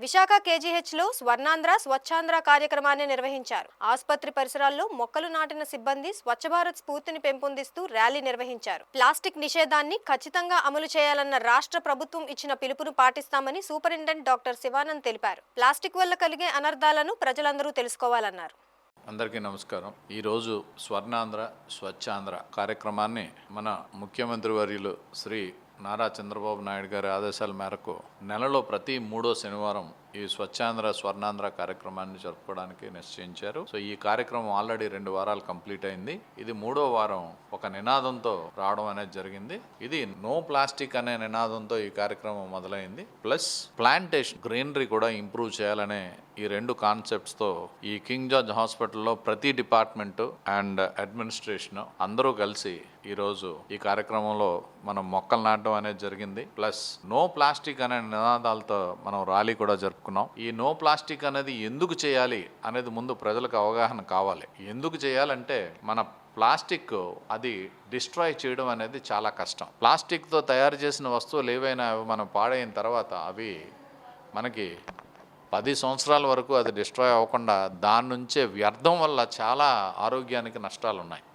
విశాఖ కేజీహెచ్లో స్వర్ణాంధ్ర స్వచ్ఛాంధ్ర కార్యక్రమాన్ని నిర్వహించారు. ఆసుపత్రి పరిసరాల్లో మొక్కలు నాటిన సిబ్బంది స్వచ్ఛ భారత్ స్ఫూర్తిని పెంపొందిస్తూ ర్యాలీ నిర్వహించారు. ప్లాస్టిక్ నిషేధాన్ని ఖచ్చితంగా అమలు చేయాలన్న రాష్ట్ర ప్రభుత్వం ఇచ్చిన పిలుపును పాటిస్తామని సూపరింటెండెంట్ డాక్టర్ శివానంద్ తెలిపారు. ప్లాస్టిక్ వల్ల కలిగే అనర్థాలను ప్రజలందరూ తెలుసుకోవాలన్నారు. అందరికీ నమస్కారం. ఈరోజు స్వర్ణాంధ్ర స్వచ్ఛాంధ్ర కార్యక్రమాన్ని మన ముఖ్యమంత్రి వర్యులు శ్రీ నారా చంద్రబాబు నాయుడు గారి ఆదేశాల మేరకు నెలలో ప్రతి 3వ శనివారం ఈ స్వచ్ఛాంధ్ర స్వర్ణాంధ్ర కార్యక్రమాన్ని జరుపుకోవడానికి నిశ్చయించారు. సో ఈ కార్యక్రమం ఆల్రెడీ 2 వారాలు కంప్లీట్ అయింది. ఇది 3వ వారం ఒక నినాదంతో రావడం అనేది జరిగింది. ఇది నో ప్లాస్టిక్ అనే నినాదంతో ఈ కార్యక్రమం మొదలైంది. ప్లస్ ప్లాంటేషన్ గ్రీనరీ కూడా ఇంప్రూవ్ చేయాలనే ఈ 2 కాన్సెప్ట్స్తో ఈ కింగ్ జార్జ్ హాస్పిటల్లో ప్రతి డిపార్ట్మెంటు అండ్ అడ్మినిస్ట్రేషన్ అందరూ కలిసి ఈరోజు ఈ కార్యక్రమంలో మనం మొక్కలు నాటడం అనేది జరిగింది. ప్లస్ నో ప్లాస్టిక్ అనే నినాదాలతో మనం ర్యాలీ కూడా జరుపుకున్నాం. ఈ నో ప్లాస్టిక్ అనేది ఎందుకు చేయాలి అనేది ముందు ప్రజలకు అవగాహన కావాలి. ఎందుకు చేయాలంటే మన ప్లాస్టిక్ అది డిస్ట్రాయ్ చేయడం అనేది చాలా కష్టం. ప్లాస్టిక్తో తయారు చేసిన వస్తువులు ఏవైనా మనం పాడైన తర్వాత అవి మనకి 10 సంవత్సరాల వరకు అది డిస్ట్రాయ్ అవ్వకుండా దాని నుంచే వ్యర్థం వల్ల చాలా ఆరోగ్యానికి నష్టాలు ఉన్నాయి.